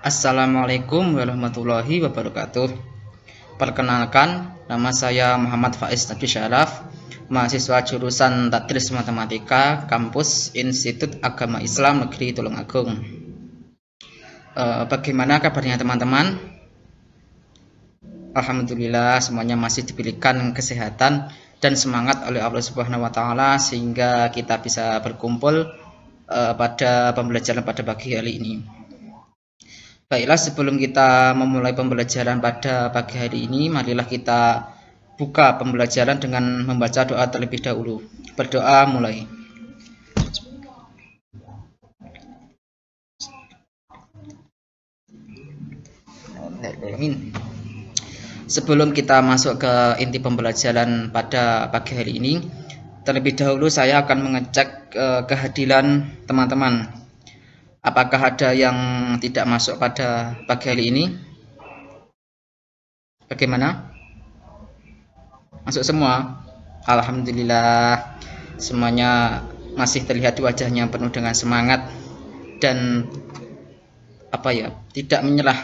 Assalamualaikum warahmatullahi wabarakatuh. Perkenalkan, nama saya Muhammad Faiz Nabi Syaraf, mahasiswa jurusan Tadris Matematika, Kampus Institut Agama Islam Negeri Tulungagung. Bagaimana kabarnya teman-teman? Alhamdulillah, semuanya masih diberikan kesehatan dan semangat oleh Allah Subhanahu wa Ta'ala sehingga kita bisa berkumpul pada pembelajaran pada pagi hari ini. Baiklah, sebelum kita memulai pembelajaran pada pagi hari ini, marilah kita buka pembelajaran dengan membaca doa terlebih dahulu. Berdoa mulai. Sebelum kita masuk ke inti pembelajaran pada pagi hari ini, terlebih dahulu saya akan mengecek kehadiran teman-teman. Apakah ada yang tidak masuk pada pagi hari ini? Bagaimana? Masuk semua? Alhamdulillah, semuanya masih terlihat wajahnya penuh dengan semangat dan tidak menyerah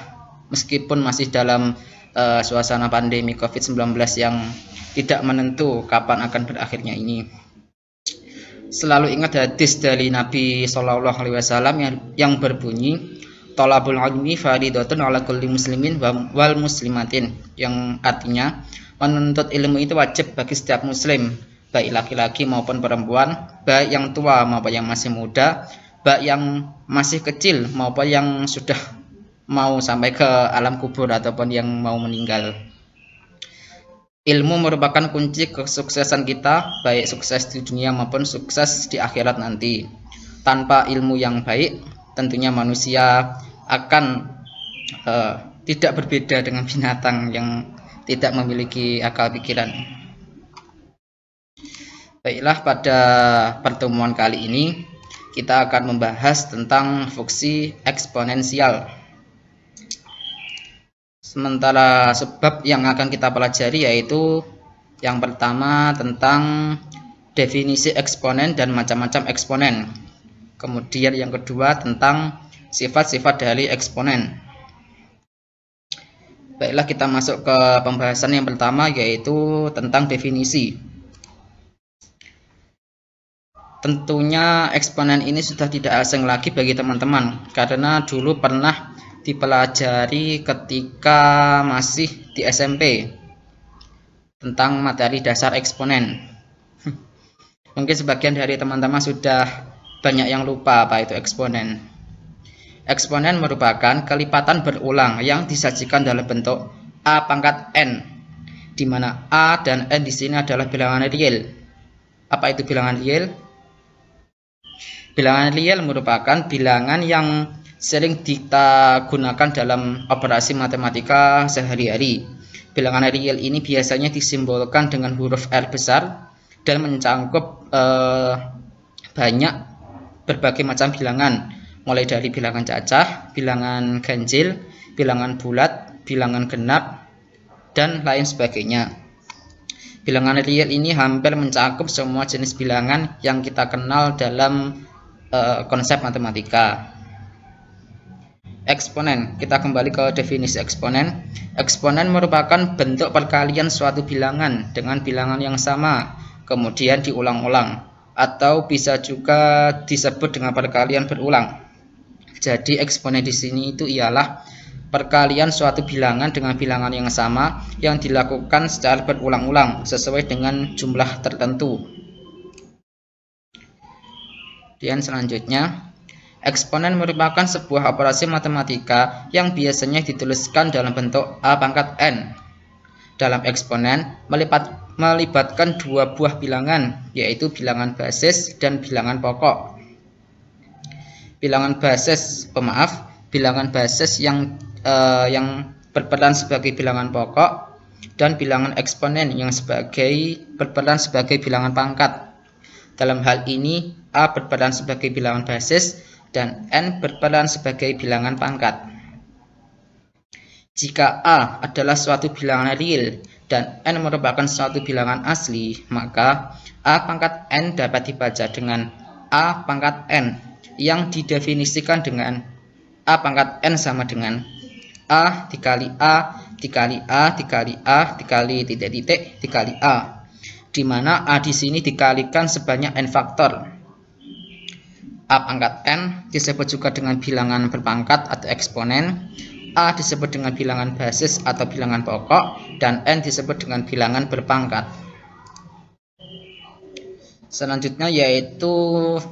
meskipun masih dalam suasana pandemi COVID-19 yang tidak menentu kapan akan berakhirnya ini. Selalu ingat hadis dari Nabi Shallallahu Alaihi Wasallam yang berbunyi thalabul ilmi fardhatun ala kulli muslimin wal muslimatin, yang artinya menuntut ilmu itu wajib bagi setiap muslim, baik laki-laki maupun perempuan, baik yang tua maupun yang masih muda, baik yang masih kecil maupun yang sudah mau sampai ke alam kubur ataupun yang mau meninggal. Ilmu merupakan kunci kesuksesan kita, baik sukses di dunia maupun sukses di akhirat nanti. Tanpa ilmu yang baik, tentunya manusia akan tidak berbeda dengan binatang yang tidak memiliki akal pikiran. Baiklah, pada pertemuan kali ini kita akan membahas tentang fungsi eksponensial. Sementara sebab yang akan kita pelajari yaitu yang pertama tentang definisi eksponen dan macam-macam eksponen. Kemudian yang kedua tentang sifat-sifat dari eksponen. Baiklah, kita masuk ke pembahasan yang pertama yaitu tentang definisi. Tentunya eksponen ini sudah tidak asing lagi bagi teman-teman karena dulu pernah dipelajari ketika masih di SMP tentang materi dasar eksponen. Mungkin sebagian dari teman-teman sudah banyak yang lupa apa itu eksponen. Eksponen merupakan kelipatan berulang yang disajikan dalam bentuk A pangkat N, di mana A dan N di sini adalah bilangan real. Apa itu bilangan real? Bilangan real merupakan bilangan yang sering kita gunakan dalam operasi matematika sehari-hari. Bilangan real ini biasanya disimbolkan dengan huruf R besar dan mencangkup banyak berbagai macam bilangan, mulai dari bilangan cacah, bilangan ganjil, bilangan bulat, bilangan genap, dan lain sebagainya. Bilangan real ini hampir mencakup semua jenis bilangan yang kita kenal dalam konsep matematika. Eksponen, kita kembali ke definisi eksponen. Eksponen merupakan bentuk perkalian suatu bilangan dengan bilangan yang sama, kemudian diulang-ulang, atau bisa juga disebut dengan perkalian berulang. Jadi eksponen di sini itu ialah perkalian suatu bilangan dengan bilangan yang sama yang dilakukan secara berulang-ulang sesuai dengan jumlah tertentu. Dan selanjutnya, eksponen merupakan sebuah operasi matematika yang biasanya dituliskan dalam bentuk A pangkat N. Dalam eksponen melibatkan dua buah bilangan, yaitu bilangan basis dan bilangan pokok. Bilangan basis yang berperan sebagai bilangan pokok dan bilangan eksponen yang berperan sebagai bilangan pangkat. Dalam hal ini A berperan sebagai bilangan basis dan N berperan sebagai bilangan pangkat. Jika A adalah suatu bilangan real dan N merupakan suatu bilangan asli, maka A pangkat N dapat dibaca dengan A pangkat N yang didefinisikan dengan A pangkat N sama dengan A dikali A dikali A dikali A dikali titik-titik dikali A, di mana A di sini dikalikan sebanyak N faktor. A pangkat N disebut juga dengan bilangan berpangkat atau eksponen, A disebut dengan bilangan basis atau bilangan pokok, dan N disebut dengan bilangan berpangkat. Selanjutnya yaitu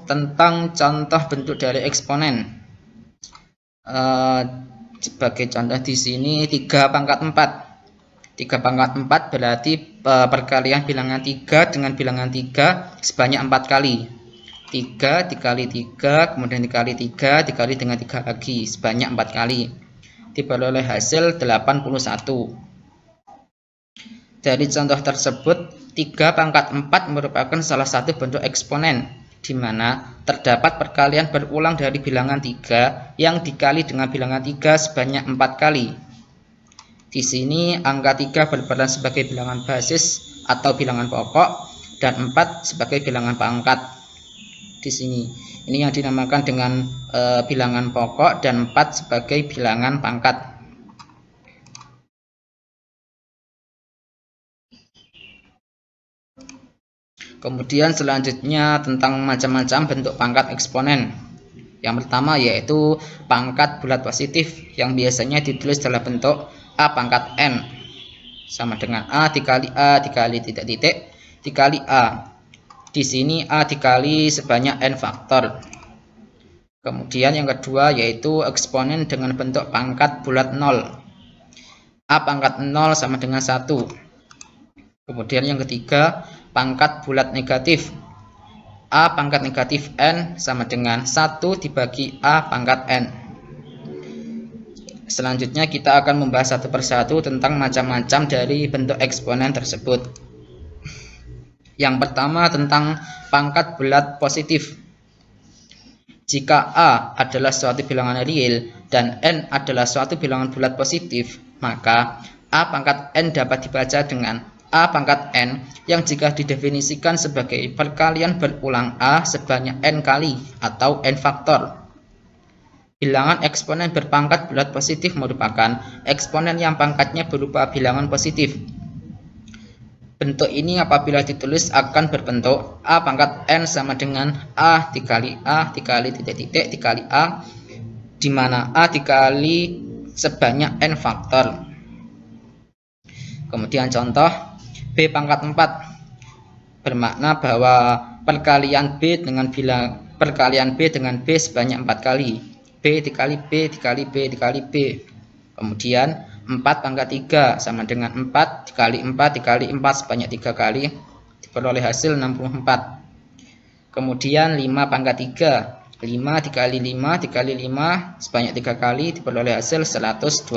tentang contoh bentuk dari eksponen. Sebagai contoh di sini 3 pangkat 4. 3 pangkat 4 berarti perkalian bilangan 3 dengan bilangan 3 sebanyak 4 kali. 3 dikali 3, kemudian dikali 3, dikali dengan 3 lagi, sebanyak 4 kali. Diperoleh hasil 81. Dari contoh tersebut, 3 pangkat 4 merupakan salah satu bentuk eksponen, di mana terdapat perkalian berulang dari bilangan 3 yang dikali dengan bilangan 3 sebanyak 4 kali. Di sini angka 3 berperan sebagai bilangan basis atau bilangan pokok dan 4 sebagai bilangan pangkat. Di sini ini yang dinamakan dengan bilangan pokok dan 4 sebagai bilangan pangkat. Kemudian selanjutnya tentang macam-macam bentuk pangkat eksponen. Yang pertama yaitu pangkat bulat positif yang biasanya ditulis dalam bentuk A pangkat N sama dengan A dikali titik-titik dikali A. Di sini A dikali sebanyak N faktor. Kemudian yang kedua yaitu eksponen dengan bentuk pangkat bulat 0. A pangkat 0 sama dengan 1. Kemudian yang ketiga pangkat bulat negatif. A pangkat negatif N sama dengan 1 dibagi A pangkat N. Selanjutnya kita akan membahas satu persatu tentang macam-macam dari bentuk eksponen tersebut. Yang pertama tentang pangkat bulat positif. Jika A adalah suatu bilangan real dan N adalah suatu bilangan bulat positif, maka A pangkat N dapat dibaca dengan A pangkat N yang jika didefinisikan sebagai perkalian berulang A sebanyak N kali atau N faktor. Bilangan eksponen berpangkat bulat positif merupakan eksponen yang pangkatnya berupa bilangan positif. Bentuk ini apabila ditulis akan berbentuk A pangkat N sama dengan A dikali titik-titik dikali A, di mana A dikali sebanyak N faktor. Kemudian contoh B pangkat 4 bermakna bahwa perkalian B dengan B sebanyak 4 kali. B dikali B dikali B dikali B. Kemudian 4 pangkat 3 sama dengan 4 dikali 4 dikali 4 sebanyak 3 kali, diperoleh hasil 64. Kemudian 5 pangkat 3, 5 dikali 5 dikali 5 sebanyak 3 kali, diperoleh hasil 125.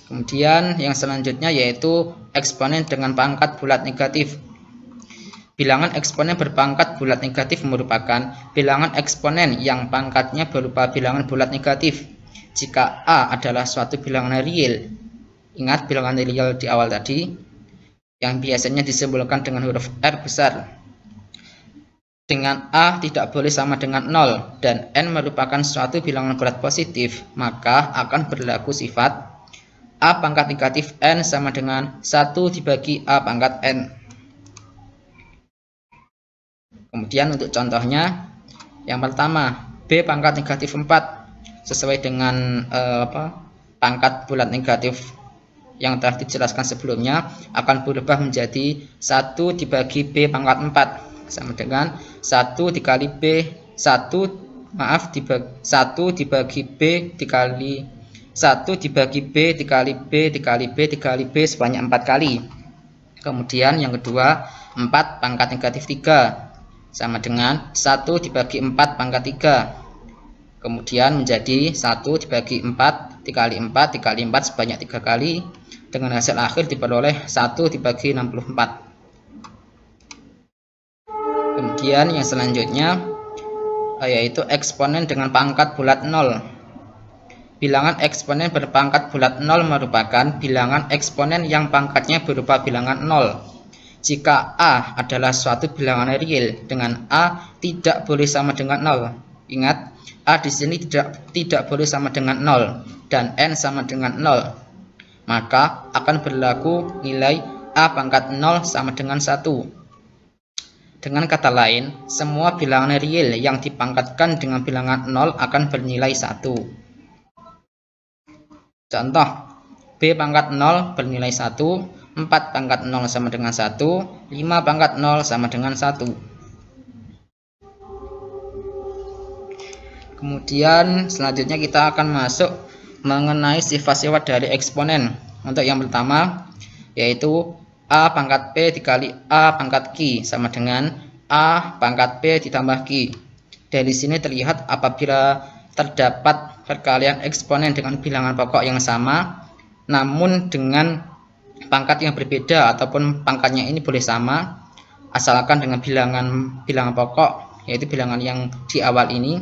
Kemudian yang selanjutnya yaitu eksponen dengan pangkat bulat negatif. Bilangan eksponen berpangkat bulat negatif merupakan bilangan eksponen yang pangkatnya berupa bilangan bulat negatif. Jika A adalah suatu bilangan real, ingat bilangan real di awal tadi, yang biasanya disimbolkan dengan huruf R besar. Dengan A tidak boleh sama dengan 0 dan N merupakan suatu bilangan bulat positif, maka akan berlaku sifat A pangkat negatif N sama dengan 1 dibagi A pangkat N. Kemudian untuk contohnya, yang pertama B pangkat negatif 4 sesuai dengan pangkat bulat negatif yang telah dijelaskan sebelumnya akan berubah menjadi 1 dibagi B pangkat 4 sama dengan 1 dikali B 1 dibagi B dikali 1 dibagi B dikali B dikali B dikali B sebanyak 4 kali. Kemudian yang kedua 4 pangkat negatif 3 sama dengan 1 dibagi 4 pangkat 3. Kemudian menjadi 1 dibagi 4 dikali 4 dikali 4 sebanyak 3 kali, dengan hasil akhir diperoleh 1 dibagi 64. Kemudian yang selanjutnya yaitu eksponen dengan pangkat bulat 0. Bilangan eksponen berpangkat bulat 0 merupakan bilangan eksponen yang pangkatnya berupa bilangan 0. Jika A adalah suatu bilangan real dengan A tidak boleh sama dengan 0. Ingat, A di sini tidak boleh sama dengan 0 dan N sama dengan 0. Maka akan berlaku nilai A pangkat 0 sama dengan 1. Dengan kata lain, semua bilangan real yang dipangkatkan dengan bilangan 0 akan bernilai 1. Contoh, B pangkat 0 bernilai 1. 4 pangkat 0 sama dengan 1, 5 pangkat 0 sama dengan 1. Kemudian selanjutnya kita akan masuk mengenai sifat-sifat dari eksponen. Untuk yang pertama yaitu A pangkat P dikali A pangkat Q sama dengan A pangkat P ditambah Q. Dari sini terlihat apabila terdapat perkalian eksponen dengan bilangan pokok yang sama namun dengan pangkat yang berbeda ataupun pangkatnya ini boleh sama asalkan dengan bilangan pokok, yaitu bilangan yang di awal ini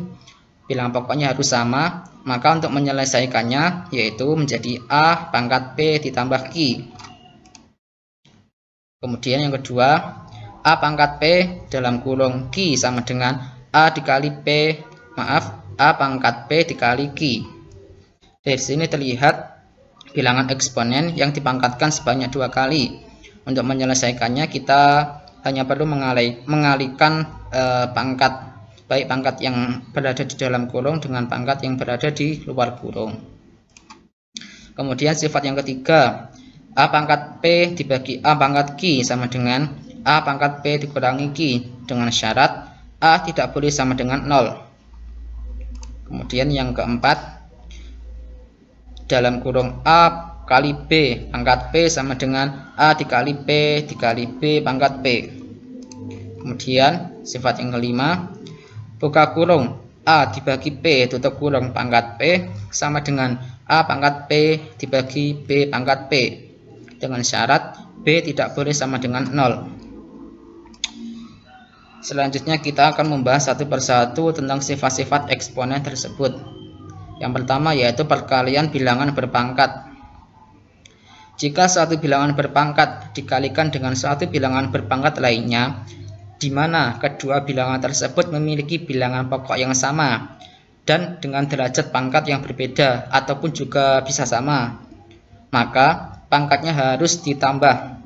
bilangan pokoknya harus sama. Maka untuk menyelesaikannya yaitu menjadi A pangkat P ditambah Q. Kemudian yang kedua, A pangkat P dalam kurung Q sama dengan A dikali A pangkat P dikali Q. Dari sini terlihat bilangan eksponen yang dipangkatkan sebanyak 2 kali. Untuk menyelesaikannya kita hanya perlu mengalihkan pangkat, baik pangkat yang berada di dalam kurung dengan pangkat yang berada di luar kurung. Kemudian sifat yang ketiga, A pangkat P dibagi A pangkat Q sama dengan A pangkat P dikurangi Q dengan syarat A tidak boleh sama dengan 0. Kemudian yang keempat, dalam kurung A kali B pangkat P sama dengan A dikali P dikali B pangkat P. Kemudian sifat yang kelima, buka kurung A dibagi P tutup kurung pangkat P sama dengan A pangkat P dibagi B pangkat P dengan syarat B tidak boleh sama dengan 0. Selanjutnya kita akan membahas satu persatu tentang sifat-sifat eksponen tersebut. Yang pertama yaitu perkalian bilangan berpangkat. Jika suatu bilangan berpangkat dikalikan dengan suatu bilangan berpangkat lainnya, di mana kedua bilangan tersebut memiliki bilangan pokok yang sama dan dengan derajat pangkat yang berbeda ataupun juga bisa sama, maka pangkatnya harus ditambah.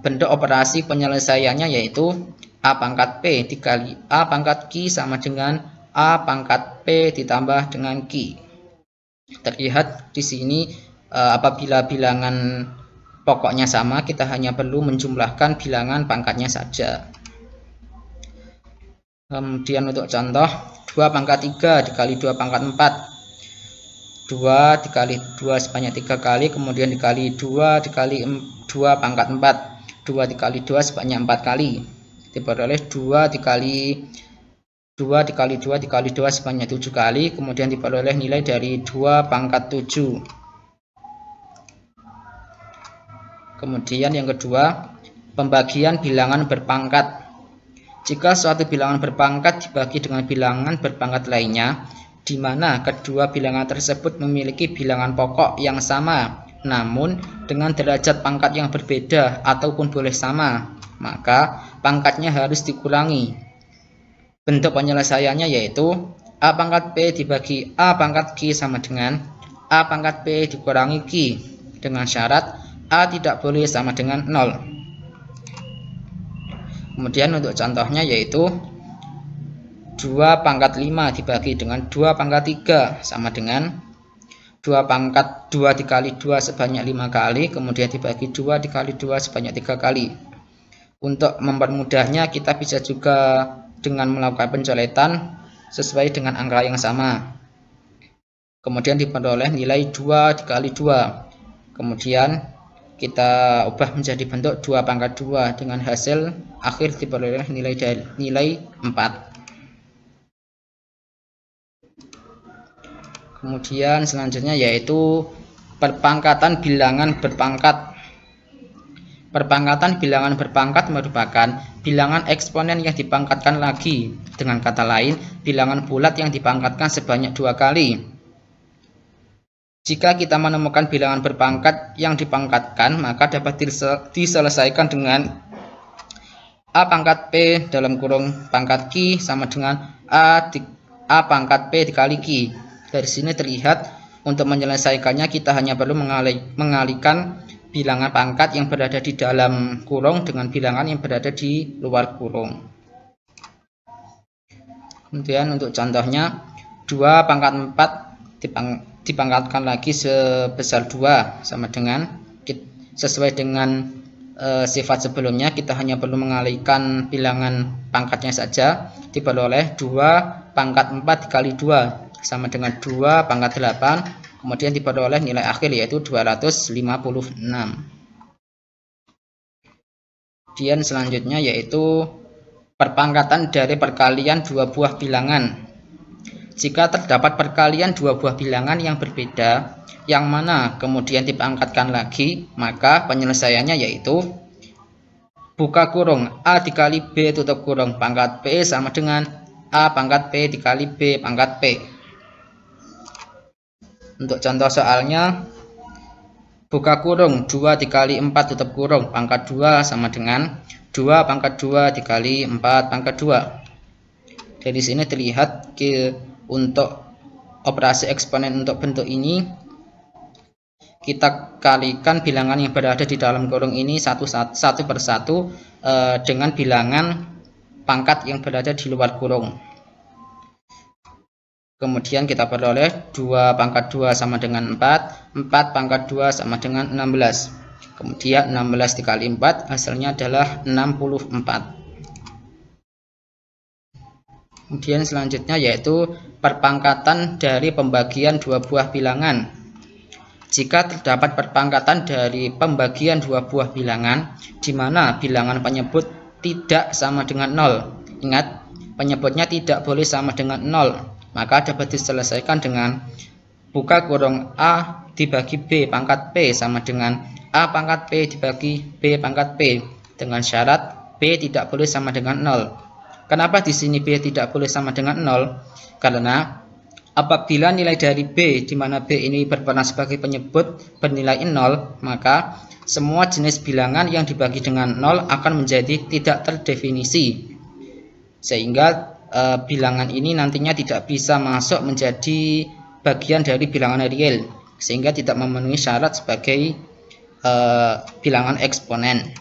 Bentuk operasi penyelesaiannya yaitu A pangkat P dikali A pangkat Q sama dengan A pangkat P ditambah dengan Q. Terlihat di sini apabila bilangan pokoknya sama, kita hanya perlu menjumlahkan bilangan pangkatnya saja. Kemudian untuk contoh, 2 pangkat 3 dikali 2 pangkat 4. 2 dikali 2 sebanyak 3 kali, kemudian dikali 2 dikali 2 pangkat 4. 2 dikali 2 sebanyak 4 kali. Diperoleh 2 dikali 2 dikali 2 dikali 2 sebanyak 7 kali, kemudian diperoleh nilai dari 2 pangkat 7. Kemudian yang kedua, pembagian bilangan berpangkat. Jika suatu bilangan berpangkat dibagi dengan bilangan berpangkat lainnya, di mana kedua bilangan tersebut memiliki bilangan pokok yang sama, namun dengan derajat pangkat yang berbeda ataupun boleh sama, maka pangkatnya harus dikurangi. Bentuk penyelesaiannya yaitu A pangkat P dibagi A pangkat Q sama dengan A pangkat P dikurangi Q dengan syarat A tidak boleh sama dengan 0. Kemudian untuk contohnya yaitu 2 pangkat 5 dibagi dengan 2 pangkat 3 sama dengan 2 pangkat 2 dikali 2 sebanyak 5 kali, kemudian dibagi 2 dikali 2 sebanyak 3 kali. Untuk mempermudahnya kita bisa juga dengan melakukan pencoretan sesuai dengan angka yang sama. Kemudian diperoleh nilai 2 dikali 2. Kemudian kita ubah menjadi bentuk 2 pangkat 2 dengan hasil akhir diperoleh nilai 4. Kemudian selanjutnya yaitu perpangkatan bilangan berpangkat. Perpangkatan bilangan berpangkat merupakan bilangan eksponen yang dipangkatkan lagi. Dengan kata lain, bilangan bulat yang dipangkatkan sebanyak 2 kali. Jika kita menemukan bilangan berpangkat yang dipangkatkan, maka dapat diselesaikan dengan A pangkat P dalam kurung pangkat Q sama dengan A pangkat P dikali Q. Dari sini terlihat untuk menyelesaikannya kita hanya perlu mengalihkan bilangan pangkat yang berada di dalam kurung dengan bilangan yang berada di luar kurung. Kemudian untuk contohnya 2 pangkat 4 dipangkatkan lagi sebesar 2 sama dengan sesuai dengan sifat sebelumnya, kita hanya perlu mengalihkan bilangan pangkatnya saja, diperoleh 2 pangkat 4 dikali 2 sama dengan 2 pangkat 8, kemudian diperoleh nilai akhir yaitu 256. Kemudian selanjutnya yaitu perpangkatan dari perkalian dua buah bilangan. Jika terdapat perkalian dua buah bilangan yang berbeda, yang mana kemudian dipangkatkan lagi, maka penyelesaiannya yaitu buka kurung A dikali B tutup kurung pangkat P sama dengan A pangkat P dikali B pangkat P. Untuk contoh soalnya, buka kurung 2 dikali 4 tutup kurung pangkat 2 sama dengan 2 pangkat 2 dikali 4 pangkat 2. Dari sini terlihat untuk operasi eksponen untuk bentuk ini, kita kalikan bilangan yang berada di dalam kurung ini satu persatu dengan bilangan pangkat yang berada di luar kurung. Kemudian kita peroleh 2 pangkat 2 sama dengan 4, 4 pangkat 2 sama dengan 16. Kemudian 16 dikali 4 hasilnya adalah 64. Kemudian selanjutnya yaitu perpangkatan dari pembagian dua buah bilangan. Jika terdapat perpangkatan dari pembagian dua buah bilangan, di mana bilangan penyebut tidak sama dengan 0. Ingat, penyebutnya tidak boleh sama dengan 0, maka dapat diselesaikan dengan buka kurung A dibagi B pangkat P sama dengan A pangkat P dibagi B pangkat P, dengan syarat B tidak boleh sama dengan 0. Kenapa di sini B tidak boleh sama dengan 0? Karena apabila nilai dari B, di mana B ini berperan sebagai penyebut, bernilai 0, maka semua jenis bilangan yang dibagi dengan 0 akan menjadi tidak terdefinisi. Sehingga bilangan ini nantinya tidak bisa masuk menjadi bagian dari bilangan real, sehingga tidak memenuhi syarat sebagai bilangan eksponen.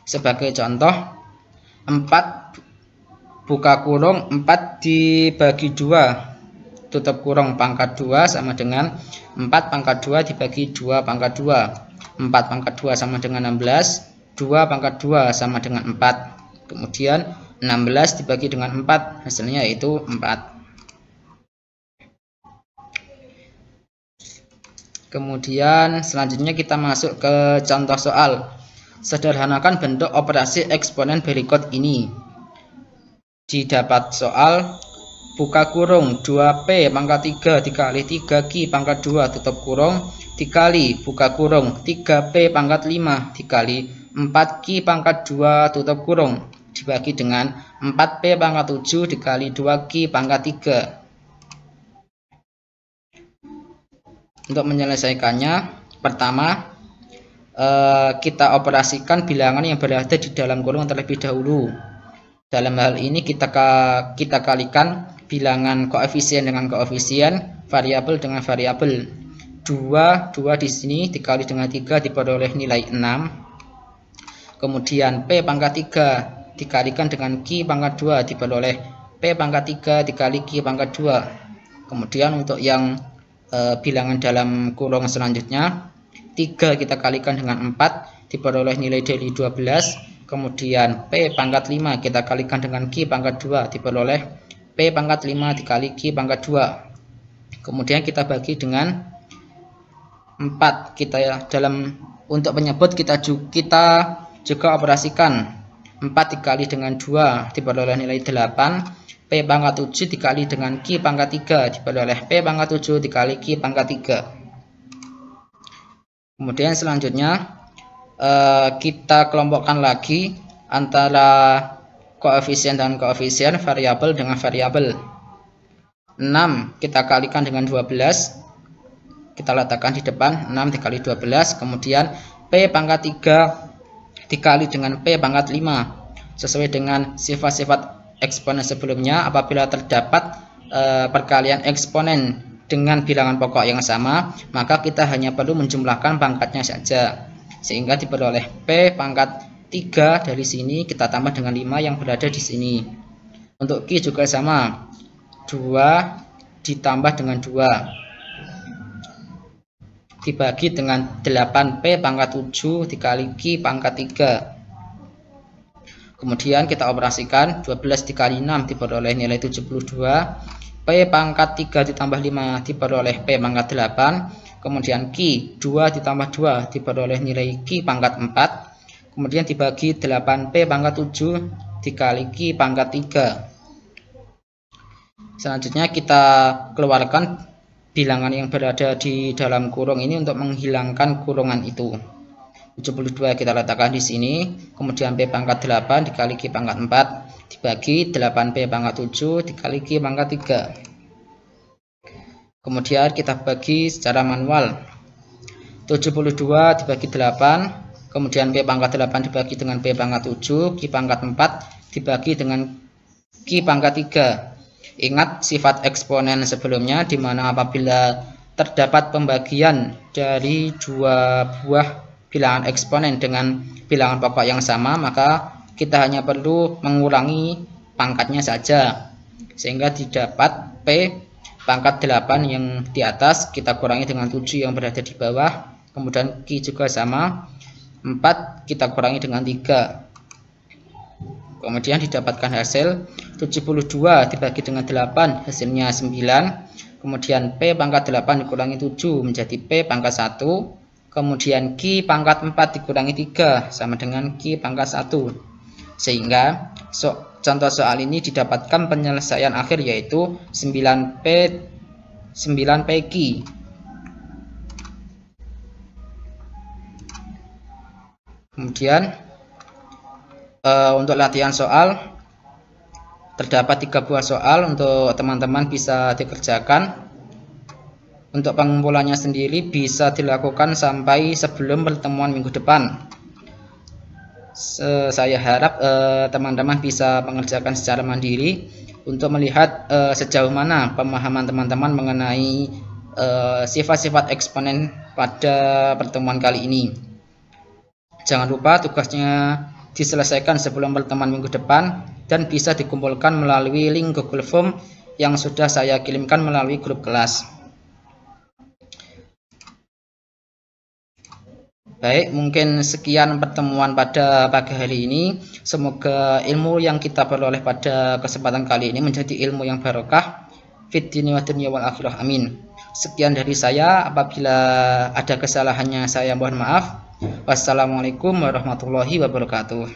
Sebagai contoh, 4 buka kurung 4 dibagi 2 tutup kurung pangkat 2 sama dengan 4 pangkat 2 dibagi 2 pangkat 2. 4 pangkat 2 sama dengan 16, 2 pangkat 2 sama dengan 4. Kemudian 16 dibagi dengan 4 hasilnya yaitu 4. Kemudian selanjutnya kita masuk ke contoh soal. Sederhanakan bentuk operasi eksponen berikut ini. Didapat soal buka kurung 2P pangkat 3 dikali 3Q pangkat 2 tutup kurung dikali buka kurung 3P pangkat 5 dikali 4Q pangkat 2 tutup kurung dibagi dengan 4P pangkat 7 dikali 2Q pangkat 3. Untuk menyelesaikannya, pertama kita operasikan bilangan yang berada di dalam kurung terlebih dahulu. Dalam hal ini kita kalikan bilangan koefisien dengan koefisien, variabel dengan variabel. 2 di sini dikali dengan 3 diperoleh nilai 6. Kemudian P pangkat 3 dikalikan dengan Q pangkat 2 diperoleh P pangkat 3 dikali Q pangkat 2. Kemudian untuk yang bilangan dalam kurung selanjutnya, 3 kita kalikan dengan 4 diperoleh nilai dari 12. Kemudian P pangkat 5 kita kalikan dengan Q pangkat 2 diperoleh P pangkat 5 dikali Q pangkat 2. Kemudian kita bagi dengan 4. Untuk penyebut kita juga operasikan 4 dikali dengan 2 diperoleh nilai 8. P pangkat 7 dikali dengan Q pangkat 3 diperoleh P pangkat 7 dikali Q pangkat 3. Kemudian selanjutnya kita kelompokkan lagi antara koefisien dan koefisien, variabel dengan variabel. 6 kita kalikan dengan 12, kita letakkan di depan 6 dikali 12, kemudian P pangkat 3 dikali dengan P pangkat 5. Sesuai dengan sifat-sifat eksponen sebelumnya, apabila terdapat perkalian eksponen dengan bilangan pokok yang sama, maka kita hanya perlu menjumlahkan pangkatnya saja, sehingga diperoleh P pangkat 3 dari sini kita tambah dengan 5 yang berada di sini. Untuk Q juga sama, 2 ditambah dengan 2 dibagi dengan 8P pangkat 7 dikali Q pangkat 3. Kemudian kita operasikan, 12 dikali 6 diperoleh nilai 72, P pangkat 3 ditambah 5 diperoleh P pangkat 8, kemudian Q 2 ditambah 2 diperoleh nilai Q pangkat 4, kemudian dibagi 8P pangkat 7 dikali Q pangkat 3. Selanjutnya kita keluarkan bilangan yang berada di dalam kurung ini untuk menghilangkan kurungan itu. 72 kita letakkan di sini, kemudian P pangkat 8 dikali Q pangkat 4 dibagi 8P pangkat 7 dikali Q pangkat 3. Kemudian kita bagi secara manual, 72 dibagi 8, kemudian P pangkat 8 dibagi dengan P pangkat 7, Q pangkat 4 dibagi dengan Q pangkat 3. Ingat sifat eksponen sebelumnya, di mana apabila terdapat pembagian dari dua buah bilangan eksponen dengan bilangan pokok yang sama, maka kita hanya perlu mengurangi pangkatnya saja, sehingga didapat P pangkat 8 yang di atas kita kurangi dengan 7 yang berada di bawah, kemudian Q juga sama, 4 kita kurangi dengan 3. Kemudian didapatkan hasil 72 dibagi dengan 8 hasilnya 9. Kemudian P pangkat 8 dikurangi 7 menjadi P pangkat 1. Kemudian Q pangkat 4 dikurangi 3 sama dengan Q pangkat 1. Sehingga contoh soal ini didapatkan penyelesaian akhir yaitu 9PQ. Kemudian untuk latihan soal terdapat 3 buah soal untuk teman-teman bisa dikerjakan. Untuk pengumpulannya sendiri bisa dilakukan sampai sebelum pertemuan minggu depan. Saya harap teman-teman bisa mengerjakan secara mandiri untuk melihat sejauh mana pemahaman teman-teman mengenai sifat-sifat eksponen pada pertemuan kali ini. Jangan lupa tugasnya diselesaikan sebelum pertemuan minggu depan dan bisa dikumpulkan melalui link Google Form yang sudah saya kirimkan melalui grup kelas. Baik, mungkin sekian pertemuan pada pagi hari ini. Semoga ilmu yang kita peroleh pada kesempatan kali ini menjadi ilmu yang barokah fid dunya wa dunya wal akhirah. Amin. Sekian dari saya. Apabila ada kesalahannya saya mohon maaf. Wassalamualaikum warahmatullahi wabarakatuh.